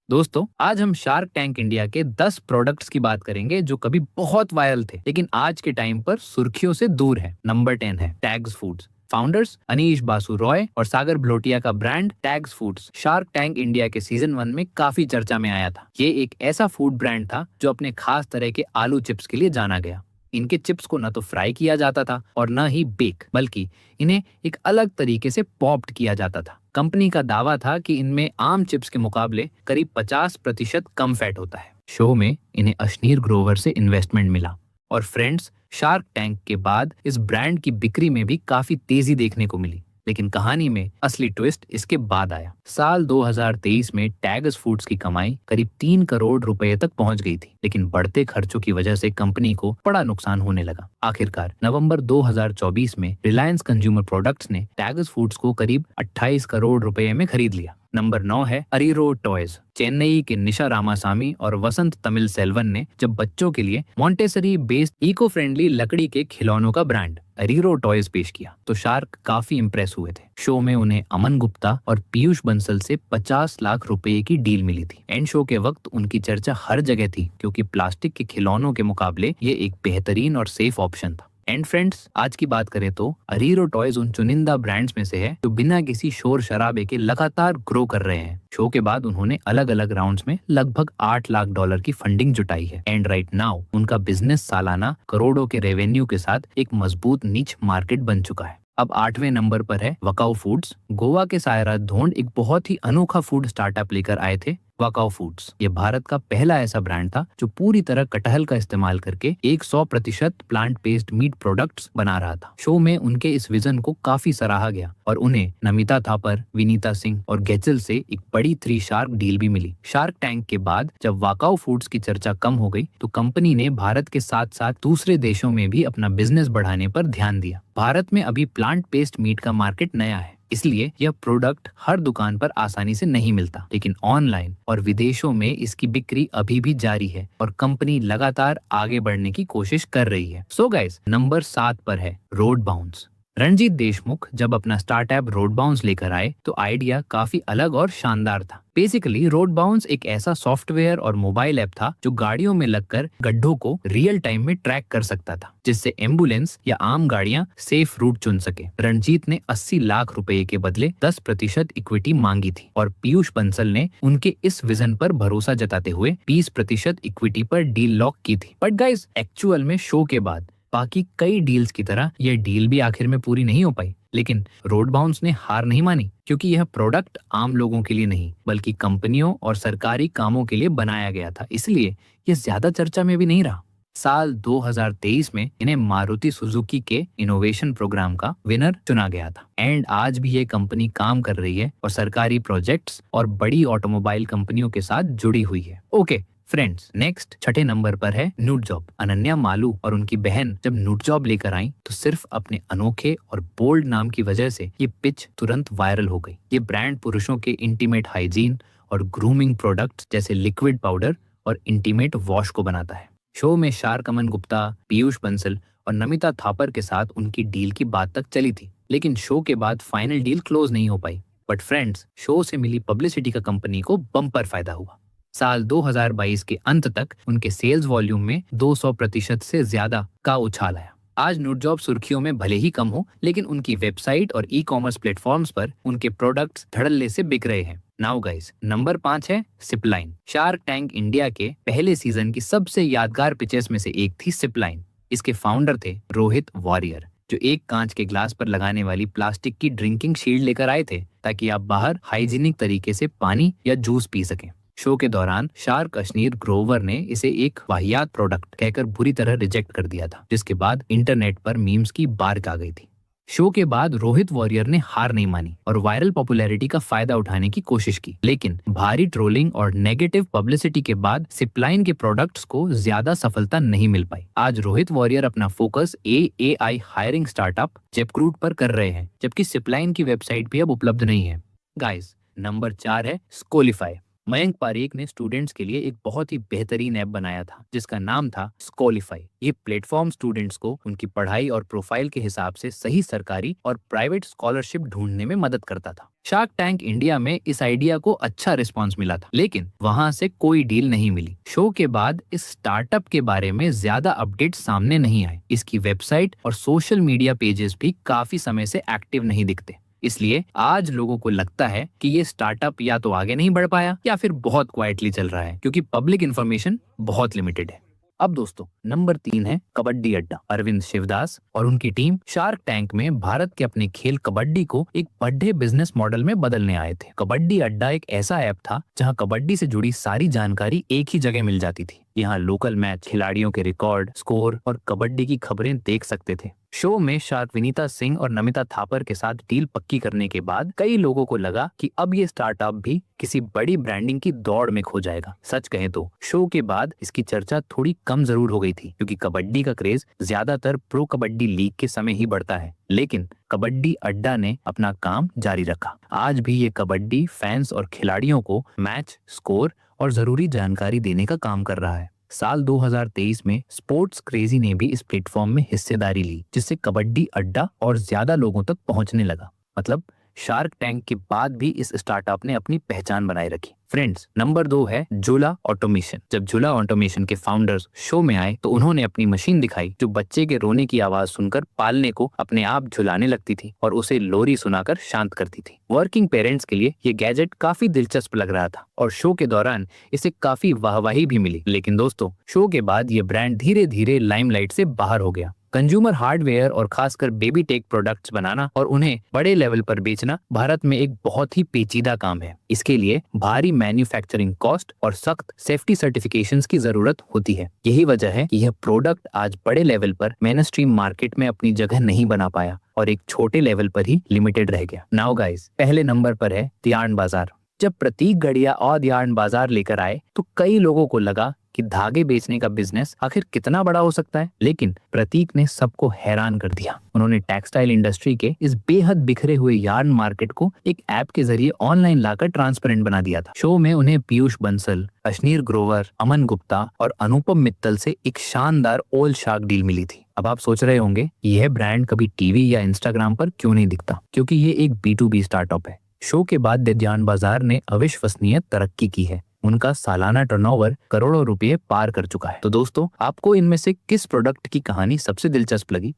दोस्तों, आज हम शार्क टैंक इंडिया के 10 प्रोडक्ट्स की बात करेंगे जो कभी बहुत वायरल थे लेकिन आज के टाइम पर सुर्खियों से दूर है। नंबर 10 है tags foods. Founders Anish Basu Roy और सागर भलोटिया का brand tags foods shark tank India के सीजन 1 में काफी चर्चा में आया था। ये एक ऐसा फूड ब्रांड था जो अपने खास तरह के आलू चिप्स के लिए जाना गया। इनके चिप्स को न तो फ्राई किया जाता था और न ही बेक, बल्कि इन्हें एक अलग तरीके से पॉप्ड किया जाता था। कंपनी का दावा था कि इनमें आम चिप्स के मुकाबले करीब 50% कम फैट होता है। शो में इन्हें अश्नीर ग्रोवर से इन्वेस्टमेंट मिला और फ्रेंड्स, शार्क टैंक के बाद इस ब्रांड की बिक्री में भी काफी तेजी देखने को मिली। लेकिन कहानी में असली ट्विस्ट इसके बाद आया। साल 2023 में टैग्स फूड्स की कमाई करीब 3 करोड़ रुपए तक पहुंच गई थी, लेकिन बढ़ते खर्चों की वजह से कंपनी को बड़ा नुकसान होने लगा। आखिरकार नवंबर 2024 में रिलायंस कंज्यूमर प्रोडक्ट्स ने टैग्स फूड्स को करीब 28 करोड़ रुपए में खरीद लिया। नंबर 9 है अरीरो टॉयज। चेन्नई के निशा रामासामी और वसंत तमिल सेल्वन ने जब बच्चों के लिए मॉन्टेसरी बेस्ड इको फ्रेंडली लकड़ी के खिलौनों का ब्रांड अरीरो टॉयज पेश किया तो शार्क काफी इंप्रेस हुए थे। शो में उन्हें अमन गुप्ता और पीयूष बंसल से 50 लाख रुपए की डील मिली थी। एंड शो के वक्त उनकी चर्चा हर जगह थी क्योंकि प्लास्टिक के खिलौनों के मुकाबले ये एक बेहतरीन और सेफ ऑप्शन था। एंड फ्रेंड्स, आज की बात करें तो अरीरो टॉयज उन चुनिंदा ब्रांड्स में से है जो बिना किसी शोर शराबे के लगातार ग्रो कर रहे हैं। शो के बाद उन्होंने अलग अलग राउंड्स में लगभग $8 लाख की फंडिंग जुटाई है। एंड राइट नाउ उनका बिजनेस सालाना करोड़ों के रेवेन्यू के साथ एक मजबूत नीच मार्केट बन चुका है। अब 8वें नंबर पर है वकाऊ फूड्स। गोवा के सायरा धोंड एक बहुत ही अनोखा फूड स्टार्टअप लेकर आए थे, वकाऊ फूड्स। ये भारत का पहला ऐसा ब्रांड था जो पूरी तरह कटहल का इस्तेमाल करके 100% प्लांट बेस्ड मीट प्रोडक्ट्स बना रहा था। शो में उनके इस विजन को काफी सराहा गया और उन्हें नमिता थापर, विनीता सिंह और गेचल से एक बड़ी 3 शार्क डील भी मिली। शार्क टैंक के बाद जब वकाऊ फूड्स की चर्चा कम हो गई तो कंपनी ने भारत के साथ साथ दूसरे देशों में भी अपना बिजनेस बढ़ाने पर ध्यान दिया। भारत में अभी प्लांट बेस्ड मीट का मार्केट नया है, इसलिए यह प्रोडक्ट हर दुकान पर आसानी से नहीं मिलता, लेकिन ऑनलाइन और विदेशों में इसकी बिक्री अभी भी जारी है और कंपनी लगातार आगे बढ़ने की कोशिश कर रही है। सो गाइस, नंबर 7 पर है रोड बाउंस। रणजीत देशमुख जब अपना स्टार्टअप रोड बाउंस लेकर आए तो आइडिया काफी अलग और शानदार था। बेसिकली रोड बाउंस एक ऐसा सॉफ्टवेयर और मोबाइल ऐप था जो गाड़ियों में लगकर गड्ढों को रियल टाइम में ट्रैक कर सकता था, जिससे एम्बुलेंस या आम गाड़ियां सेफ रूट चुन सके। रणजीत ने 80 लाख रुपए के बदले 10% इक्विटी मांगी थी और पीयूष बंसल ने उनके इस विजन पर भरोसा जताते हुए 20% इक्विटी पर डील लॉक की थी। बट गाइस, एक्चुअल में शो के बाद बाकी कई डील्स की तरह यह डील भी आखिर में पूरी नहीं हो पाई, लेकिन रोड बाउंस ने हार नहीं मानी क्योंकि यह प्रोडक्ट आम लोगों के लिए नहीं बल्कि कंपनियों और सरकारी कामों के लिए बनाया गया था, इसलिए यह ज्यादा चर्चा में भी नहीं रहा। साल 2023 में इन्हें मारुति सुजुकी के इनोवेशन प्रोग्राम का विनर चुना गया था। एंड आज भी ये कंपनी काम कर रही है और सरकारी प्रोजेक्ट्स और बड़ी ऑटोमोबाइल कंपनियों के साथ जुड़ी हुई है। ओके फ्रेंड्स, नेक्स्ट 6ठे नंबर पर है नूडजॉब। अनन्या मालू और उनकी बहन जब नूडजॉब लेकर आई तो सिर्फ अपने अनोखे और बोल्ड नाम की वजह से ये पिच तुरंत वायरल हो गई। ये ब्रांड पुरुषों के इंटीमेट हाइजीन और ग्रूमिंग प्रोडक्ट्स जैसे लिक्विड पाउडर और इंटीमेट वॉश को बनाता है। शो में शार्क अमन गुप्ता, पीयूष बंसल और नमिता थापर के साथ उनकी डील की बात तक चली थी, लेकिन शो के बाद फाइनल डील क्लोज नहीं हो पाई। बट फ्रेंड्स, शो से मिली पब्लिसिटी का कंपनी को बम्पर फायदा हुआ। साल 2022 के अंत तक उनके सेल्स वॉल्यूम में 200% से ज्यादा का उछाल आया। आज नूडजॉब सुर्खियों में भले ही कम हो, लेकिन उनकी वेबसाइट और ई कॉमर्स प्लेटफॉर्म्स पर उनके प्रोडक्ट्स धड़ल्ले से बिक रहे हैं। नाउ गाइस, नंबर 5 है सिपलाइन। शार्क टैंक इंडिया के पहले सीजन की सबसे यादगार पिचेस में से एक थी सिपलाइन। इसके फाउंडर थे रोहित वॉरियर, जो एक कांच के ग्लास पर लगाने वाली प्लास्टिक की ड्रिंकिंग शील्ड लेकर आए थे ताकि आप बाहर हाइजीनिक तरीके से पानी या जूस पी सकें। शो के दौरान शार्क अश्नीर ग्रोवर ने इसे एक वाहियात प्रोडक्ट कहकर बुरी तरह रिजेक्ट कर दिया था, जिसके बाद इंटरनेट पर मीम्स की बाढ़ आ गई थी। शो के बाद रोहित वॉरियर ने हार नहीं मानी और वायरल पॉपुलैरिटी का फायदा उठाने की कोशिश की, लेकिन भारी ट्रोलिंग और नेगेटिव पब्लिसिटी के बाद सिपलाइन के प्रोडक्ट्स को ज्यादा सफलता नहीं मिल पाई। आज रोहित वॉरियर अपना फोकस एआई हायरिंग स्टार्टअप जेपक्रूट पर कर रहे हैं, जबकि सिपलाइन की वेबसाइट भी अब उपलब्ध नहीं है। गाइस, नंबर 4 है स्कोलिफाई। मयंक पारेख ने स्टूडेंट्स के लिए एक बहुत ही बेहतरीन ऐप बनाया था जिसका नाम था स्कॉलिफाई। ये प्लेटफॉर्म स्टूडेंट्स को उनकी पढ़ाई और प्रोफाइल के हिसाब से सही सरकारी और प्राइवेट स्कॉलरशिप ढूंढने में मदद करता था। शार्क टैंक इंडिया में इस आइडिया को अच्छा रिस्पांस मिला था, लेकिन वहां से कोई डील नहीं मिली। शो के बाद इस स्टार्टअप के बारे में ज्यादा अपडेट सामने नहीं आए। इसकी वेबसाइट और सोशल मीडिया पेजेस भी काफी समय से एक्टिव नहीं दिखते। इसलिए आज लोगों को लगता है कि ये स्टार्टअप या तो आगे नहीं बढ़ पाया या फिर बहुत क्वाइटली चल रहा है, क्योंकि पब्लिक इन्फॉर्मेशन बहुत लिमिटेड है। अब दोस्तों, नंबर 3 है कबड्डी अड्डा। अरविंद शिवदास और उनकी टीम शार्क टैंक में भारत के अपने खेल कबड्डी को एक बड़े बिजनेस मॉडल में बदलने आए थे। कबड्डी अड्डा एक ऐसा ऐप था जहां कबड्डी से जुड़ी सारी जानकारी एक ही जगह मिल जाती थी। यहाँ लोकल मैच, खिलाड़ियों के रिकॉर्ड, स्कोर और कबड्डी की खबरें देख सकते थे। शो में शार्क विनीता सिंह और नमिता थापर के साथ डील पक्की करने के बाद कई लोगों को लगा कि अब ये स्टार्टअप भी किसी बड़ी ब्रांडिंग की दौड़ में खो जाएगा। सच कहें तो शो के बाद इसकी चर्चा थोड़ी कम जरूर हो गई थी, क्योंकि कबड्डी का क्रेज ज्यादातर प्रो कबड्डी लीग के समय ही बढ़ता है। लेकिन कबड्डी अड्डा ने अपना काम जारी रखा। आज भी ये कबड्डी फैंस और खिलाड़ियों को मैच, स्कोर और जरूरी जानकारी देने का काम कर रहा है। साल 2023 में स्पोर्ट्स क्रेजी ने भी इस प्लेटफॉर्म में हिस्सेदारी ली, जिससे कबड्डी अड्डा और ज्यादा लोगों तक पहुंचने लगा। मतलब शार्क टैंक के बाद भी इस स्टार्टअप ने अपनी पहचान बनाए रखी। फ्रेंड्स, नंबर 2 है झूला ऑटोमेशन। जब झूला ऑटोमेशन के फाउंडर्स शो में आए तो उन्होंने अपनी मशीन दिखाई जो बच्चे के रोने की आवाज सुनकर पालने को अपने आप झुलाने लगती थी और उसे लोरी सुनाकर शांत करती थी। वर्किंग पेरेंट्स के लिए ये गैजेट काफी दिलचस्प लग रहा था और शो के दौरान इसे काफी वाहवाही भी मिली। लेकिन दोस्तों, शो के बाद ये ब्रांड धीरे धीरे लाइमलाइट से बाहर हो गया। कंज्यूमर हार्डवेयर और खासकर बेबी टेक प्रोडक्ट्स बनाना और उन्हें बड़े लेवल पर बेचना भारत में एक बहुत ही पेचीदा काम है। इसके लिए भारी मैन्युफैक्चरिंग कॉस्ट और सख्त सेफ्टी सर्टिफिकेशंस की जरूरत होती है। यही वजह है कि यह प्रोडक्ट आज बड़े लेवल पर मेन स्ट्रीम मार्केट में अपनी जगह नहीं बना पाया और एक छोटे लेवल पर ही लिमिटेड रह गया। नाउ गाइस, पहले नंबर पर है यार्न बाजार। जब प्रतीक गढ़िया और यार्न बाजार लेकर आए तो कई लोगों को लगा कि धागे बेचने का बिजनेस आखिर कितना बड़ा हो सकता है, लेकिन प्रतीक ने सबको हैरान कर दिया। उन्होंने टेक्सटाइल इंडस्ट्री के इस बेहद बिखरे हुए यार्न मार्केट को एक ऐप के जरिए ऑनलाइन लाकर ट्रांसपेरेंट बना दिया था। शो में उन्हें पीयूष बंसल, अश्नीर ग्रोवर, अमन गुप्ता और अनुपम मित्तल से एक शानदार ओल शार्क डील मिली थी। अब आप सोच रहे होंगे यह ब्रांड कभी टीवी या इंस्टाग्राम पर क्यों नहीं दिखता, क्योंकि ये एक B2B स्टार्टअप है। शो के बाद यार्न बाजार ने अविश्वसनीय तरक्की की है। उनका सालाना टर्नओवर करोड़ों रुपए पार कर चुका है। तो दोस्तों, आपको इनमें से किस प्रोडक्ट की कहानी सबसे दिलचस्प लगी,